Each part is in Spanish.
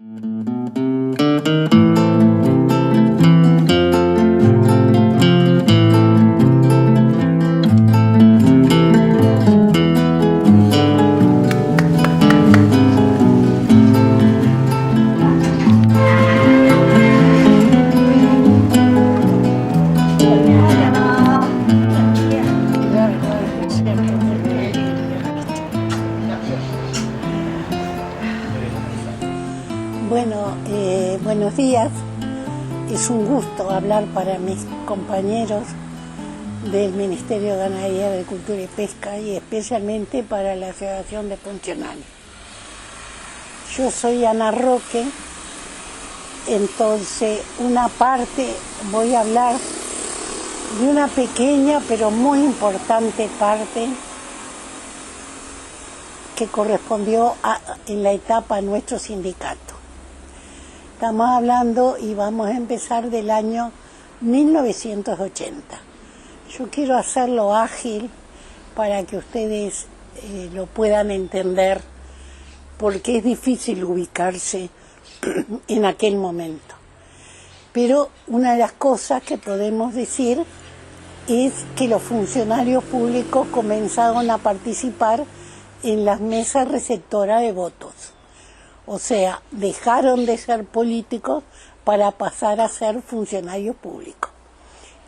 Bueno, buenos días. Es un gusto hablar para mis compañeros del Ministerio de Ganadería, Agricultura y Pesca y especialmente para la Asociación de Funcionarios. Yo soy Ana Roque, entonces una parte voy a hablar de una pequeña pero muy importante parte que correspondió en la etapa a nuestro sindicato. Estamos hablando y vamos a empezar del año 1980. Yo quiero hacerlo ágil para que ustedes lo puedan entender, porque es difícil ubicarse en aquel momento. Pero una de las cosas que podemos decir es que los funcionarios públicos comenzaron a participar en las mesas receptoras de votos. O sea, dejaron de ser políticos para pasar a ser funcionarios públicos.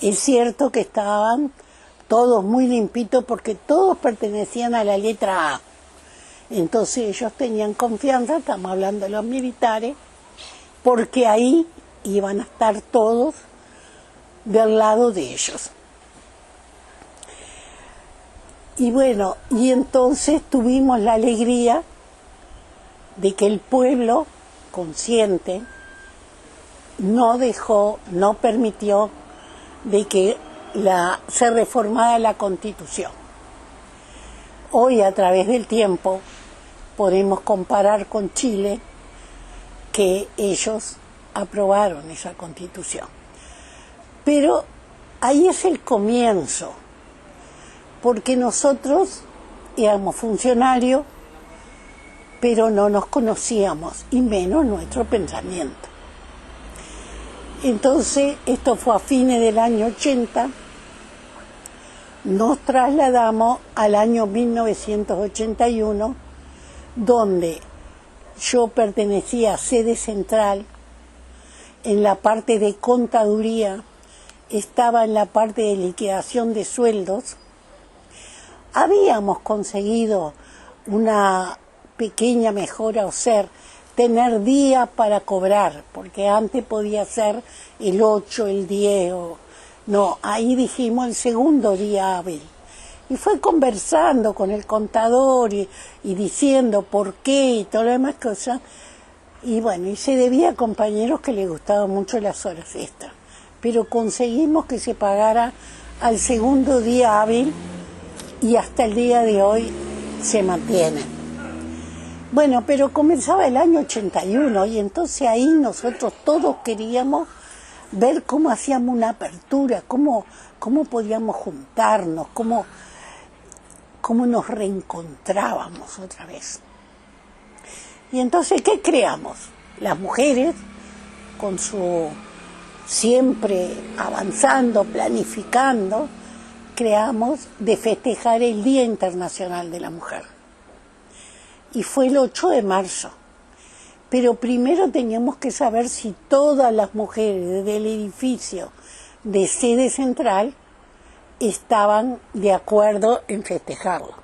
Es cierto que estaban todos muy limpitos porque todos pertenecían a la letra A. Entonces ellos tenían confianza, estamos hablando de los militares, porque ahí iban a estar todos del lado de ellos. Y bueno, y entonces tuvimos la alegría de que el pueblo consciente no permitió de que se reformara la Constitución. Hoy, a través del tiempo, podemos comparar con Chile que ellos aprobaron esa Constitución. Pero ahí es el comienzo, porque nosotros éramos funcionarios, pero no nos conocíamos, y menos nuestro pensamiento. Entonces, esto fue a fines del año 80, nos trasladamos al año 1981, donde yo pertenecía a sede central, en la parte de contaduría, estaba en la parte de liquidación de sueldos. Habíamos conseguido una pequeña mejora, o sea, tener días para cobrar, porque antes podía ser el 8, el 10, no, ahí dijimos el segundo día hábil. Y fue conversando con el contador y diciendo por qué y todas las demás cosas. Y bueno, y se debía a compañeros que les gustaban mucho las horas extras. Pero conseguimos que se pagara al segundo día hábil y hasta el día de hoy se mantiene. Bueno, pero comenzaba el año 81 y entonces ahí nosotros todos queríamos ver cómo hacíamos una apertura, cómo podíamos juntarnos, cómo nos reencontrábamos otra vez. Y entonces, ¿qué creamos? Las mujeres, con su siempre avanzando, planificando, creamos de festejar el Día Internacional de la Mujer. Y fue el 8 de marzo. Pero primero teníamos que saber si todas las mujeres del edificio de sede central estaban de acuerdo en festejarlo.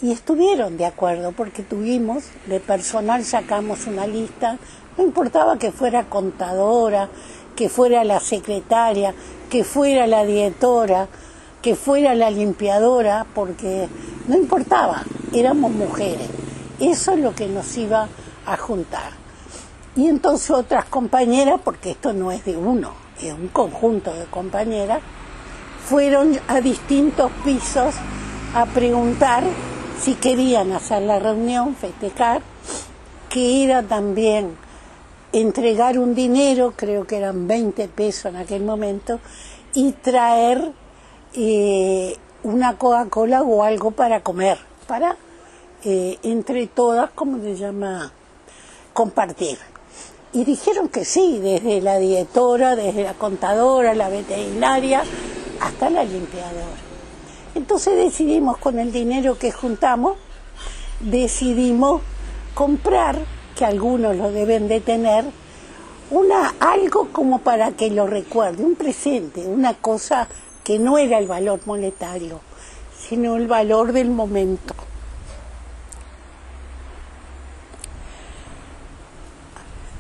Y estuvieron de acuerdo porque tuvimos, de personal sacamos una lista, no importaba que fuera contadora, que fuera la secretaria, que fuera la directora, que fuera la limpiadora, porque no importaba, éramos mujeres. Eso es lo que nos iba a juntar. Y entonces otras compañeras, porque esto no es de uno, es un conjunto de compañeras, fueron a distintos pisos a preguntar si querían hacer la reunión, festejar, que era también entregar un dinero, creo que eran 20 pesos en aquel momento, y traer una Coca-Cola o algo para comer, para entre todas, ¿cómo se llama?, compartir. Y dijeron que sí, desde la directora, desde la contadora, la veterinaria, hasta la limpiadora. Entonces decidimos, con el dinero que juntamos, decidimos comprar, que algunos lo deben de tener, algo como para que lo recuerde, un presente, una cosa que no era el valor monetario, sino el valor del momento.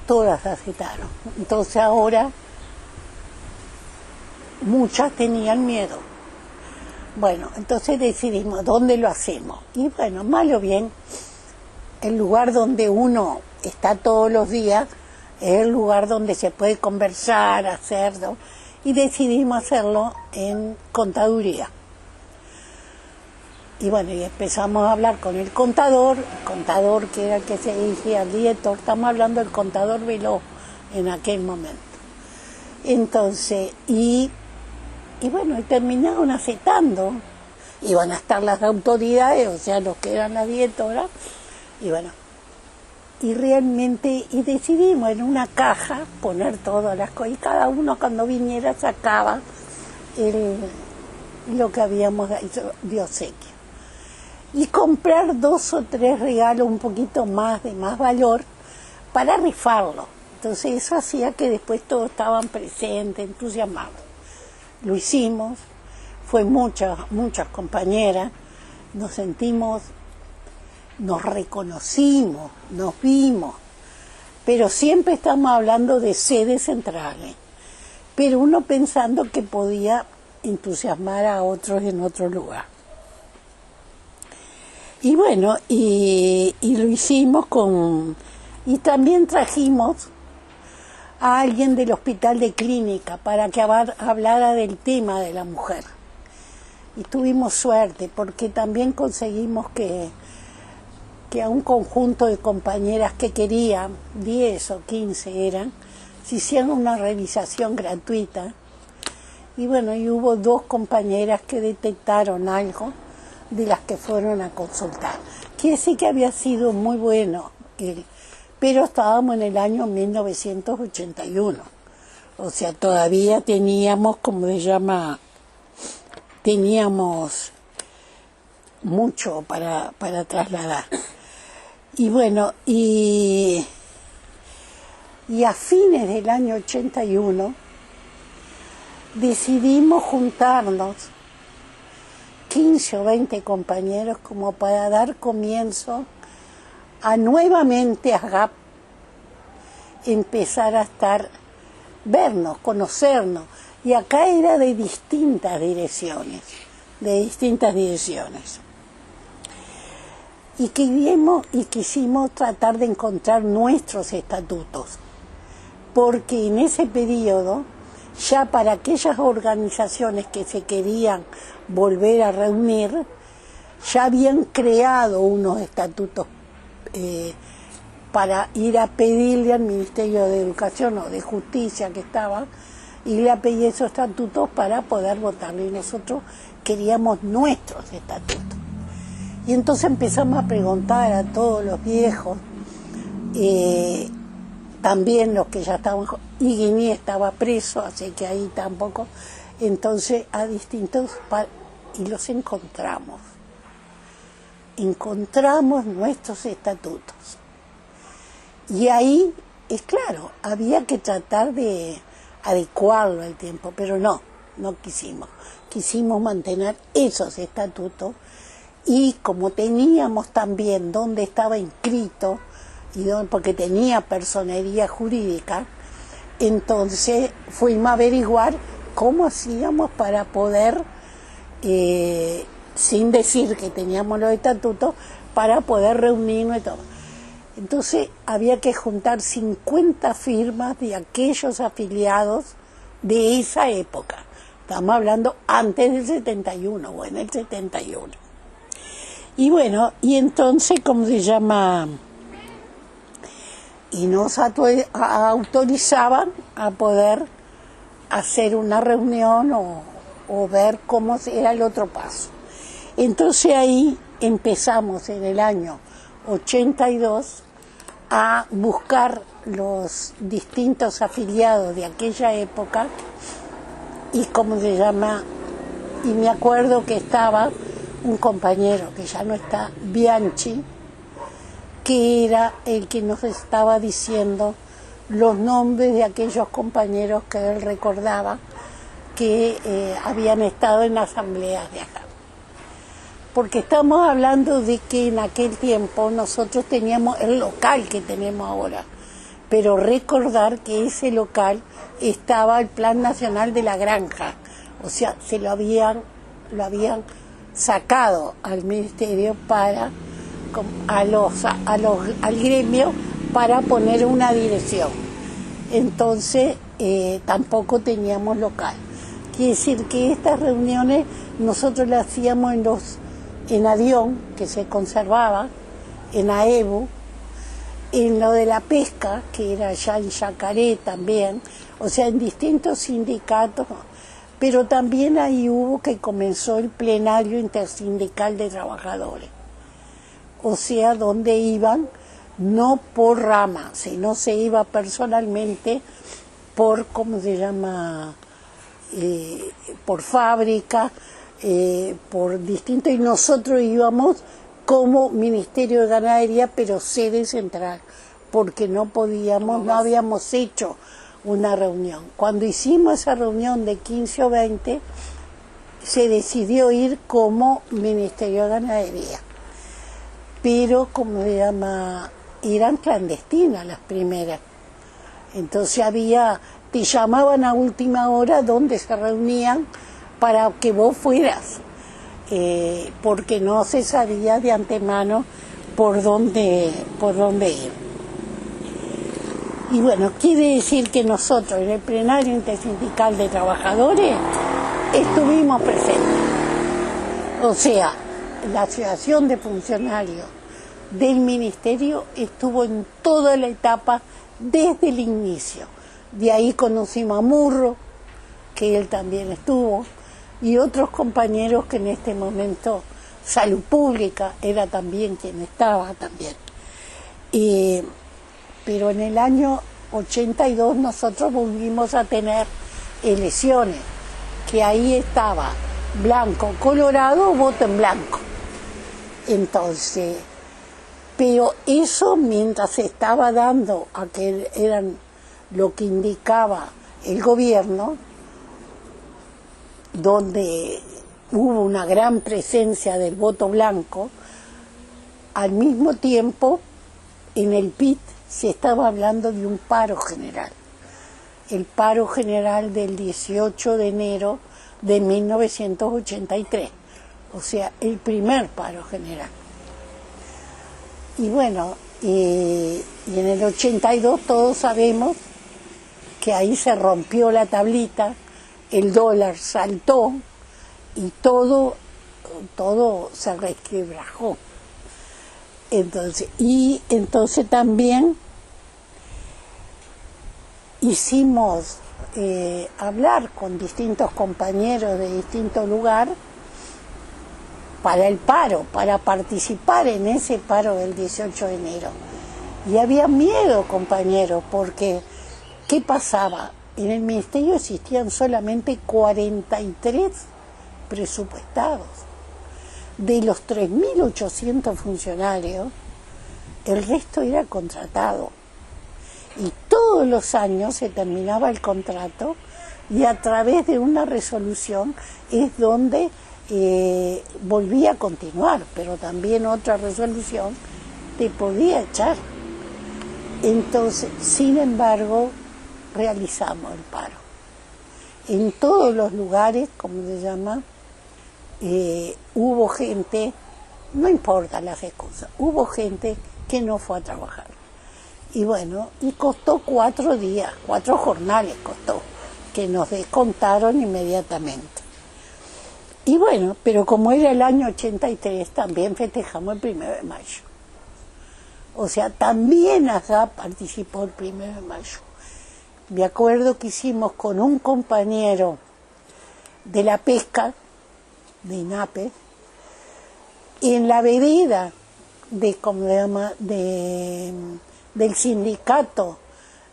Todas aceptaron. Entonces ahora muchas tenían miedo. Bueno, entonces decidimos dónde lo hacemos. Y bueno, mal o bien, el lugar donde uno está todos los días es el lugar donde se puede conversar, hacerlo. Y decidimos hacerlo en contaduría. Y bueno, y empezamos a hablar con el contador que era el que se dirigía al director, estamos hablando del contador Veloz en aquel momento. Entonces, y bueno, y terminaron aceptando, iban a estar las autoridades, o sea, los que eran las directoras, y bueno, y realmente, y decidimos en una caja poner todas las cosas, y cada uno cuando viniera sacaba lo que habíamos hecho de obsequio. Y comprar 2 o 3 regalos un poquito más, de más valor, para rifarlo. Entonces eso hacía que después todos estaban presentes, entusiasmados. Lo hicimos, fue muchas compañeras, nos sentimos, nos reconocimos, nos vimos, pero siempre estamos hablando de sedes centrales, pero uno pensando que podía entusiasmar a otros en otro lugar. Y bueno, y lo hicimos y también trajimos a alguien del hospital de clínica para que hablara del tema de la mujer. Y tuvimos suerte porque también conseguimos que a un conjunto de compañeras que querían, 10 o 15 eran, se hicieron una revisación gratuita. Y bueno, y hubo 2 compañeras que detectaron algo de las que fueron a consultar. Quiere decir que había sido muy bueno, pero estábamos en el año 1981. O sea, todavía teníamos, como se llama, teníamos mucho para trasladar. Y bueno, y a fines del año 81 decidimos juntarnos 15 o 20 compañeros como para dar comienzo a nuevamente a GAP empezar a vernos, conocernos. Y acá era de distintas direcciones. Y quisimos tratar de encontrar nuestros estatutos, porque en ese periodo, ya para aquellas organizaciones que se querían volver a reunir, ya habían creado unos estatutos para ir a pedirle al Ministerio de Educación o de Justicia que estaba, y le pedí esos estatutos para poder votarle, y nosotros queríamos nuestros estatutos. Y entonces empezamos a preguntar a todos los viejos, también los que ya estaban, y Guiní estaba preso, así que ahí tampoco, entonces a distintos, y los encontramos nuestros estatutos. Y ahí, es claro, había que tratar de adecuarlo al tiempo, pero no quisimos mantener esos estatutos. Y como teníamos también dónde estaba inscrito, porque tenía personería jurídica, entonces fuimos a averiguar cómo hacíamos para poder, sin decir que teníamos los estatutos, para poder reunirnos y todo. Entonces había que juntar 50 firmas de aquellos afiliados de esa época. Estamos hablando antes del 71 o en el 71. Y bueno, y entonces, ¿cómo se llama? Y nos autorizaban a poder hacer una reunión o ver cómo era el otro paso. Entonces ahí empezamos en el año 82 a buscar los distintos afiliados de aquella época y cómo se llama, y me acuerdo que estaba un compañero que ya no está, Bianchi, que era el que nos estaba diciendo los nombres de aquellos compañeros que él recordaba que habían estado en asambleas de acá. Porque estamos hablando de que en aquel tiempo nosotros teníamos el local que tenemos ahora, pero recordar que ese local estaba el Plan Nacional de la Granja, o sea, se lo habían sacado al ministerio para al gremio para poner una dirección. Entonces tampoco teníamos local. Quiere decir que estas reuniones nosotros las hacíamos en Adión, que se conservaba, en Aebu, en lo de la pesca, que era allá en Yacaré también, o sea, en distintos sindicatos, pero también ahí hubo que comenzó el plenario intersindical de trabajadores, o sea, donde iban no por rama, sino se iba personalmente por, ¿cómo se llama?, por fábrica, por distintos, y nosotros íbamos como Ministerio de Ganadería, pero sede central, porque no podíamos, no habíamos hecho una reunión. Cuando hicimos esa reunión de 15 o 20, se decidió ir como Ministerio de Ganadería, pero como se llama, eran clandestinas las primeras, entonces te llamaban a última hora donde se reunían para que vos fueras, porque no se sabía de antemano por dónde ir. Y bueno, quiere decir que nosotros en el plenario intersindical de trabajadores estuvimos presentes. O sea, la asociación de funcionarios del ministerio estuvo en toda la etapa desde el inicio. De ahí conocimos a Murro, que él también estuvo, y otros compañeros que en este momento, Salud Pública era también quien estaba también. Pero en el año 82 nosotros volvimos a tener elecciones, que ahí estaba blanco, colorado, voto en blanco. Entonces, pero eso mientras se estaba dando a que eran lo que indicaba el gobierno, donde hubo una gran presencia del voto blanco, al mismo tiempo en el PIT se estaba hablando de un paro general, el paro general del 18 de enero de 1983, o sea, el primer paro general. Y bueno, y en el 82 todos sabemos que ahí se rompió la tablita, el dólar saltó y todo se resquebrajó. Entonces también hicimos hablar con distintos compañeros de distintos lugares para el paro, para participar en ese paro del 18 de enero. Y había miedo, compañeros, porque ¿qué pasaba? En el ministerio existían solamente 43 presupuestados. De los 3.800 funcionarios, el resto era contratado. Y todos los años se terminaba el contrato y a través de una resolución es donde volvía a continuar, pero también otra resolución te podía echar. Entonces, sin embargo, realizamos el paro. En todos los lugares, como se llama, hubo gente, no importa las excusas, hubo gente que no fue a trabajar. Y bueno, y costó 4 días, 4 jornales costó, que nos descontaron inmediatamente. Y bueno, pero como era el año 83, también festejamos el 1 de mayo. O sea, también acá participó el 1 de mayo. Me acuerdo que hicimos con un compañero de la pesca, de INAPE, en la vereda de del sindicato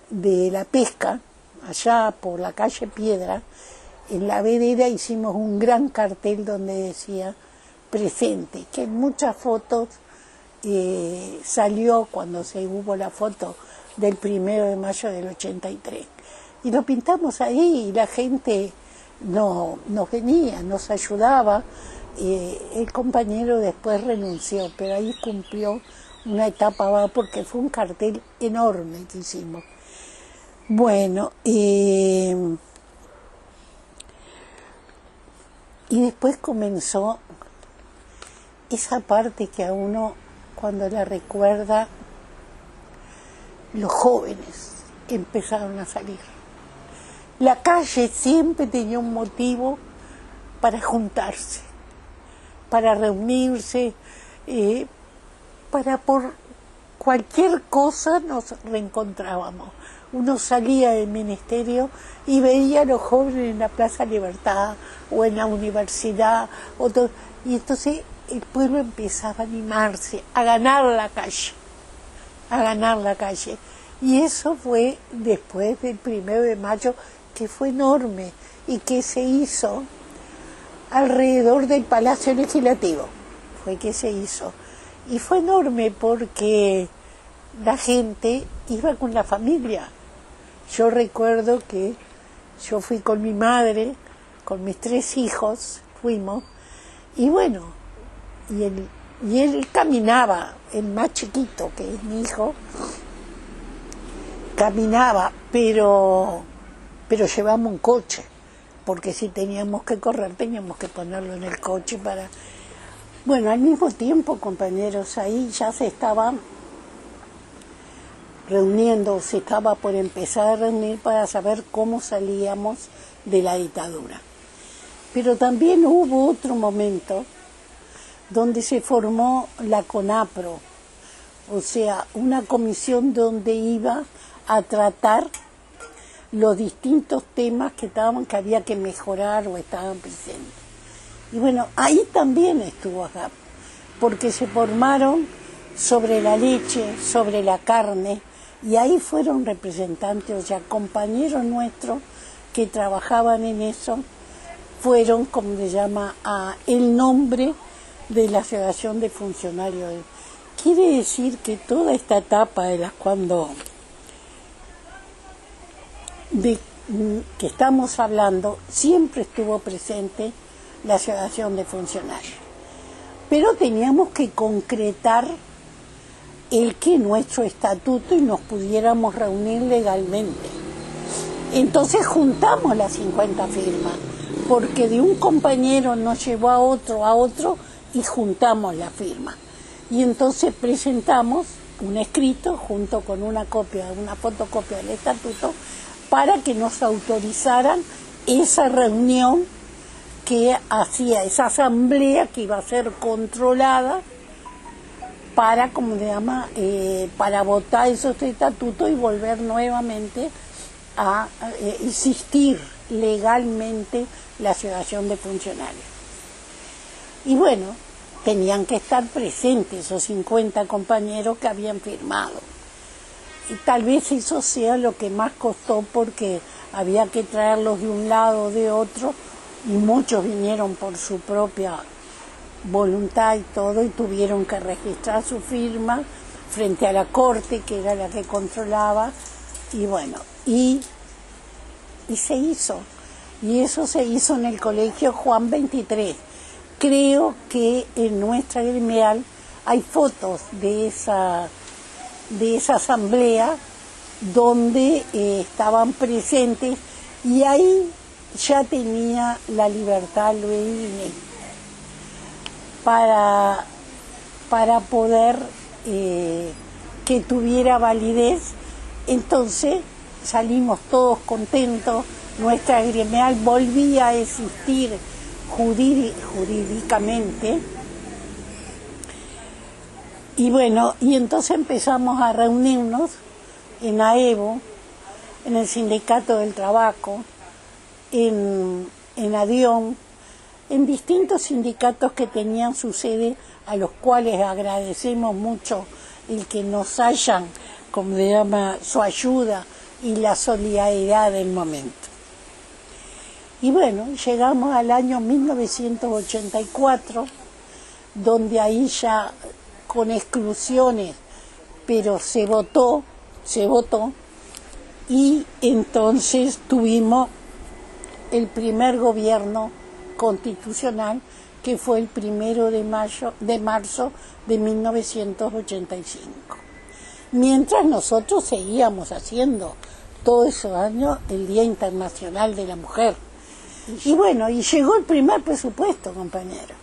de la pesca, allá por la calle Piedra, en la vereda hicimos un gran cartel donde decía presente, que en muchas fotos salió cuando se hubo la foto del 1 de mayo del 83. Y lo pintamos ahí y la gente nos venía, nos ayudaba. El compañero después renunció, pero ahí cumplió una etapa más porque fue un cartel enorme que hicimos. Bueno, y después comenzó esa parte que a uno, cuando la recuerda, los jóvenes empezaron a salir. La calle siempre tenía un motivo para juntarse, para reunirse, para por cualquier cosa nos reencontrábamos. Uno salía del ministerio y veía a los jóvenes en la Plaza Libertad o en la universidad, y entonces el pueblo empezaba a animarse, a ganar la calle, Y eso fue después del 1 de mayo, que fue enorme y que se hizo alrededor del Palacio Legislativo. Fue que se hizo. Y fue enorme porque la gente iba con la familia. Yo recuerdo que yo fui con mi madre, con mis 3 hijos, fuimos, y bueno, y él caminaba, el más chiquito, que es mi hijo, caminaba, pero llevamos un coche, porque si teníamos que correr teníamos que ponerlo en el coche para... Bueno, al mismo tiempo, compañeros, ahí ya se estaban reuniendo, se estaba por empezar a reunir para saber cómo salíamos de la dictadura. Pero también hubo otro momento donde se formó la CONAPRO, o sea, una comisión donde iba a tratar los distintos temas que había que mejorar o estaban presentes. Y bueno, ahí también estuvo acá, porque se formaron sobre la leche, sobre la carne, y ahí fueron representantes, o sea, compañeros nuestros que trabajaban en eso, fueron, como se llama, el nombre de la Asociación de Funcionarios. Quiere decir que toda esta etapa de que estamos hablando, siempre estuvo presente la Asociación de Funcionarios. Pero teníamos que concretar el que nuestro estatuto y nos pudiéramos reunir legalmente. Entonces juntamos las 50 firmas, porque de un compañero nos llevó a otro, y juntamos la firma. Y entonces presentamos un escrito junto con una fotocopia del estatuto, para que nos autorizaran esa reunión que hacía esa asamblea que iba a ser controlada para, como se llama, para votar esos estatutos y volver nuevamente a existir legalmente la Asociación de Funcionarios. Y bueno, tenían que estar presentes esos 50 compañeros que habían firmado. Y tal vez eso sea lo que más costó, porque había que traerlos de un lado o de otro, y muchos vinieron por su propia voluntad y todo, y tuvieron que registrar su firma frente a la corte, que era la que controlaba, y bueno, y se hizo. Y eso se hizo en el Colegio Juan 23. Creo que en nuestra gremial hay fotos de esa asamblea donde estaban presentes, y ahí ya tenía la Libertad Luis para poder que tuviera validez. Entonces salimos todos contentos, nuestra gremial volvía a existir jurídicamente. Y bueno, y entonces empezamos a reunirnos en AEBO, en el Sindicato del Trabajo, en ADION, en distintos sindicatos que tenían su sede, a los cuales agradecemos mucho el que nos hayan como se llama, su ayuda y la solidaridad del momento. Y bueno, llegamos al año 1984, donde ahí ya con exclusiones, pero se votó, y entonces tuvimos el primer gobierno constitucional, que fue el 1 de marzo de 1985. Mientras nosotros seguíamos haciendo todos esos años el Día Internacional de la Mujer. Y bueno, y llegó el primer presupuesto, compañero.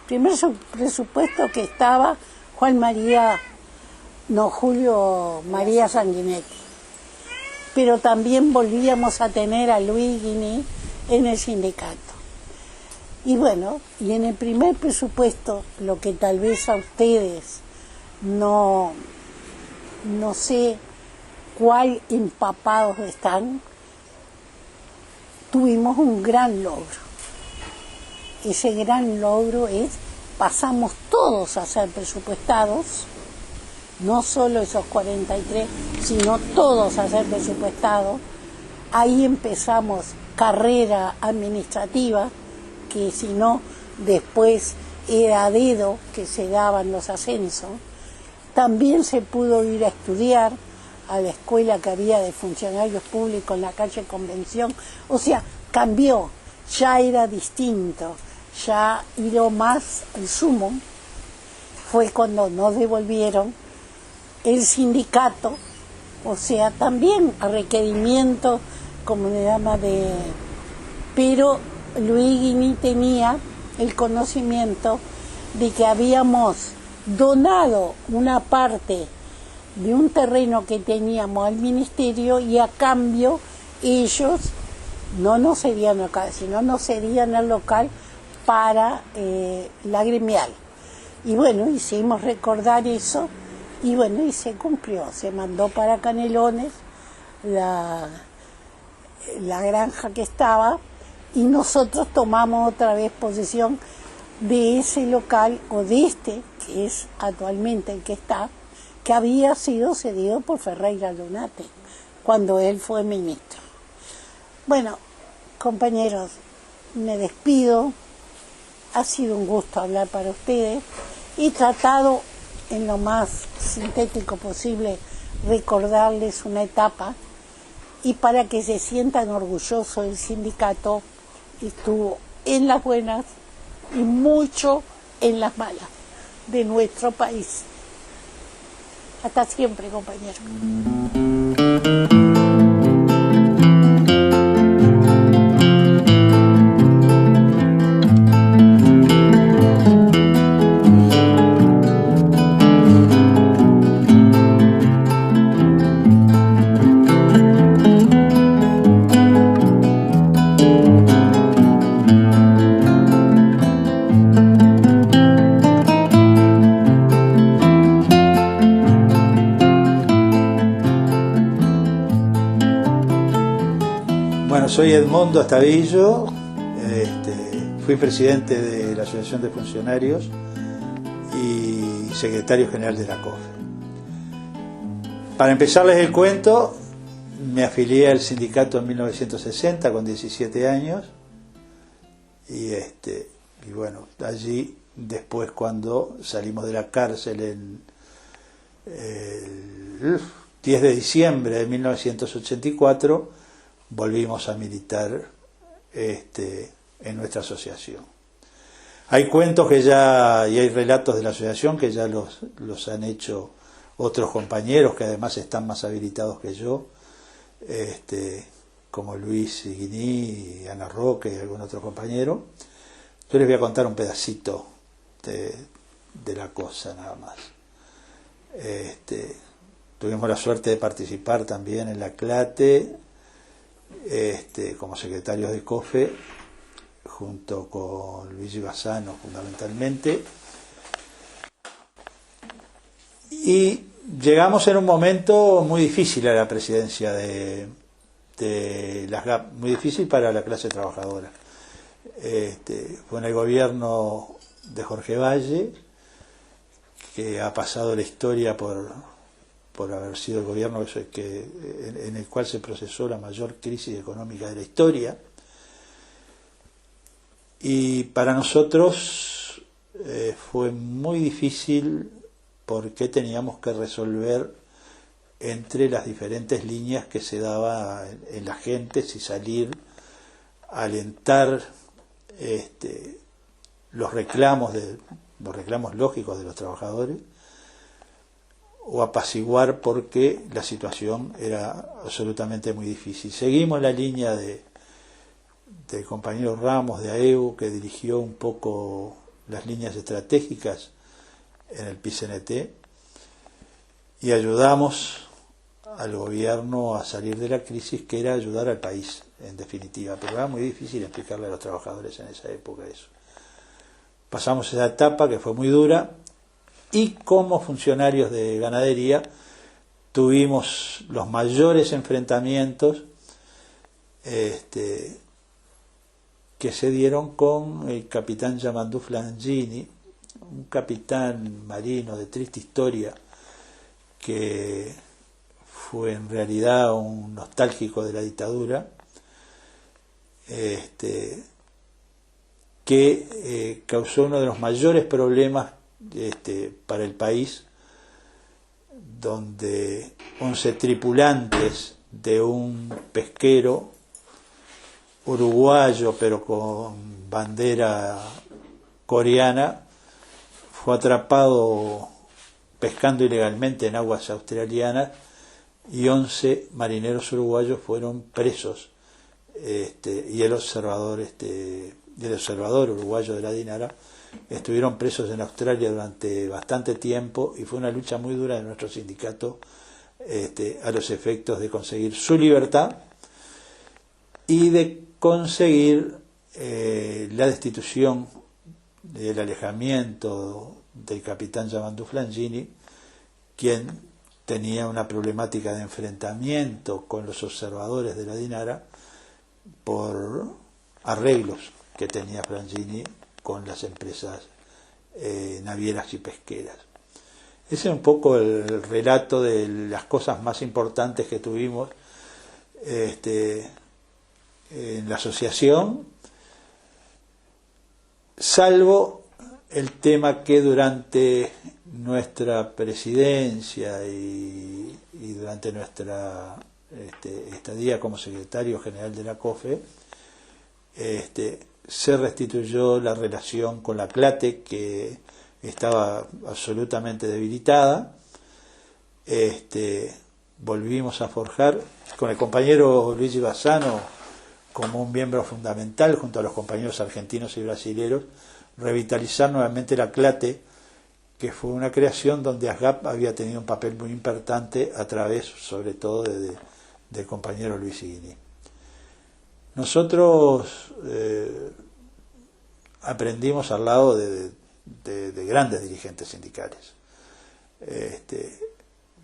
Primer presupuesto que estaba Julio María Sanguinetti. Pero también volvíamos a tener a Luis Guiní en el sindicato. Y bueno, y en el primer presupuesto, lo que tal vez a ustedes no sé cuál empapados están, tuvimos un gran logro. Ese gran logro es, pasamos todos a ser presupuestados, no solo esos 43, sino todos a ser presupuestados. Ahí empezamos carrera administrativa, que si no, después era a dedo que se daban los ascensos. También se pudo ir a estudiar a la escuela que había de funcionarios públicos en la calle Convención. O sea, cambió, ya era distinto, ya lo más el sumo fue cuando nos devolvieron el sindicato, o sea, también a requerimiento, como se llama, pero Luis Guiní tenía el conocimiento de que habíamos donado una parte de un terreno que teníamos al ministerio, y a cambio ellos no nos cedían local, sino nos cedían el local para la gremial. Y bueno, hicimos recordar eso, y bueno, y se cumplió. Se mandó para Canelones la granja que estaba, y nosotros tomamos otra vez posesión de ese local, o de este, que es actualmente el que está, que había sido cedido por Ferreira Lunate cuando él fue ministro. Bueno, compañeros, me despido. Ha sido un gusto hablar para ustedes, y tratado en lo más sintético posible recordarles una etapa, y para que se sientan orgullosos. El sindicato estuvo en las buenas y mucho en las malas de nuestro país. Hasta siempre, compañeros. Bueno, soy Edmundo Astavillo, fui presidente de la Asociación de Funcionarios y secretario general de la COFE. Para empezarles el cuento, me afilié al sindicato en 1960 con 17 años, y bueno, allí después, cuando salimos de la cárcel en el 10 de diciembre de 1984, volvimos a militar en nuestra asociación. Hay cuentos y hay relatos de la asociación que ya los han hecho otros compañeros, que además están más habilitados que yo, como Luis Guiní, y Ana Roque y algún otro compañero. Yo les voy a contar un pedacito de la cosa, nada más. Tuvimos la suerte de participar también en la CLATE, como secretarios de COFE, junto con Luigi Bassano fundamentalmente, y llegamos en un momento muy difícil a la presidencia de las GAP, muy difícil para la clase trabajadora. Fue en el gobierno de Jorge Valle, que ha pasado la historia por por haber sido el gobierno en el cual se procesó la mayor crisis económica de la historia. Y para nosotros fue muy difícil porque teníamos que resolver entre las diferentes líneas que se daba en la gente, si salir a alentar los reclamos lógicos de los trabajadores, o apaciguar porque la situación era absolutamente muy difícil. Seguimos la línea del compañero Ramos de AEU, que dirigió un poco las líneas estratégicas en el PCNT, y ayudamos al gobierno a salir de la crisis, que era ayudar al país, en definitiva, pero era muy difícil explicarle a los trabajadores en esa época eso. Pasamos esa etapa que fue muy dura, y como funcionarios de ganadería tuvimos los mayores enfrentamientos que se dieron con el capitán Yamandú Flangini, un capitán marino de triste historia, que fue en realidad un nostálgico de la dictadura, que causó uno de los mayores problemas para el país, donde 11 tripulantes de un pesquero uruguayo pero con bandera coreana fue atrapado pescando ilegalmente en aguas australianas, y 11 marineros uruguayos fueron presos, y el observador uruguayo de la Dinara estuvieron presos en Australia durante bastante tiempo, y fue una lucha muy dura de nuestro sindicato a los efectos de conseguir su libertad y de conseguir la destitución, el alejamiento del capitán Yamandú Flangini, quien tenía una problemática de enfrentamiento con los observadores de la Dinara por arreglos que tenía Flangini con las empresas navieras y pesqueras. Ese es un poco el relato de las cosas más importantes que tuvimos en la asociación, salvo el tema que durante nuestra presidencia y durante nuestra estadía como secretario general de la COFE, se restituyó la relación con la CLATE, que estaba absolutamente debilitada. Volvimos a forjar con el compañero Luigi Bassano como un miembro fundamental, junto a los compañeros argentinos y brasileños, revitalizar nuevamente la CLATE, que fue una creación donde ASGAP había tenido un papel muy importante a través, sobre todo, del compañero Luis Guini. Nosotros aprendimos al lado de grandes dirigentes sindicales,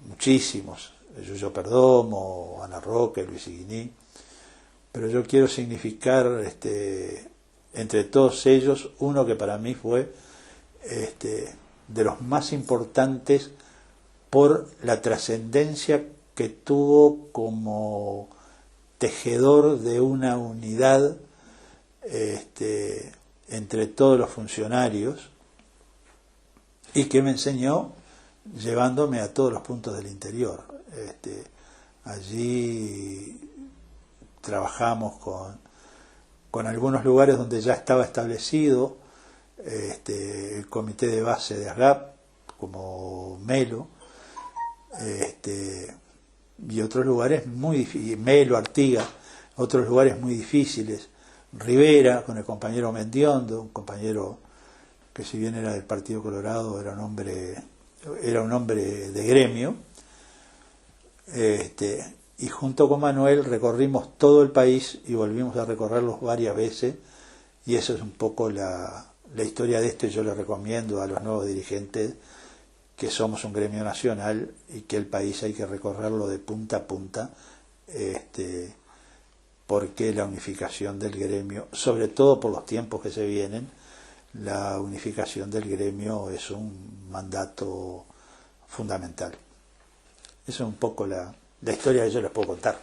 muchísimos, Yuyo Perdomo, Ana Roque, Luis Guini, pero yo quiero significar entre todos ellos uno que para mí fue de los más importantes por la trascendencia que tuvo como tejedor de una unidad entre todos los funcionarios, y que me enseñó llevándome a todos los puntos del interior. Allí trabajamos con algunos lugares donde ya estaba establecido el comité de base de ASGAP, como Melo, y otros lugares muy difíciles, Melo, Artigas, otros lugares muy difíciles, Rivera, con el compañero Mendiondo, un compañero que, si bien era del Partido Colorado, era un hombre de gremio, y junto con Manuel recorrimos todo el país y volvimos a recorrerlos varias veces, y eso es un poco la historia de esto. Y yo les recomiendo a los nuevos dirigentes que somos un gremio nacional y que el país hay que recorrerlo de punta a punta, porque la unificación del gremio, sobre todo por los tiempos que se vienen, la unificación del gremio es un mandato fundamental. Eso es un poco la historia que yo les puedo contar.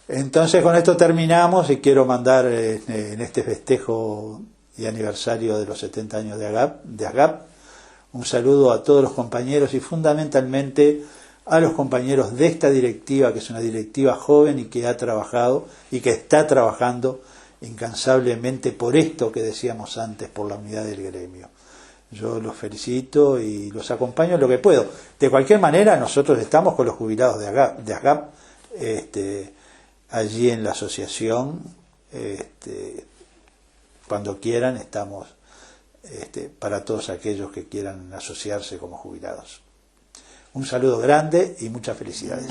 Entonces con esto terminamos y quiero mandar en este festejo y aniversario de los 70 años de ASGAP un saludo a todos los compañeros y fundamentalmente a los compañeros de esta directiva, que es una directiva joven y que ha trabajado y que está trabajando incansablemente por esto que decíamos antes, por la unidad del gremio. Yo los felicito y los acompaño en lo que puedo. De cualquier manera, nosotros estamos con los jubilados de ASGAP, allí en la asociación, cuando quieran, estamos para todos aquellos que quieran asociarse como jubilados. Un saludo grande y muchas felicidades.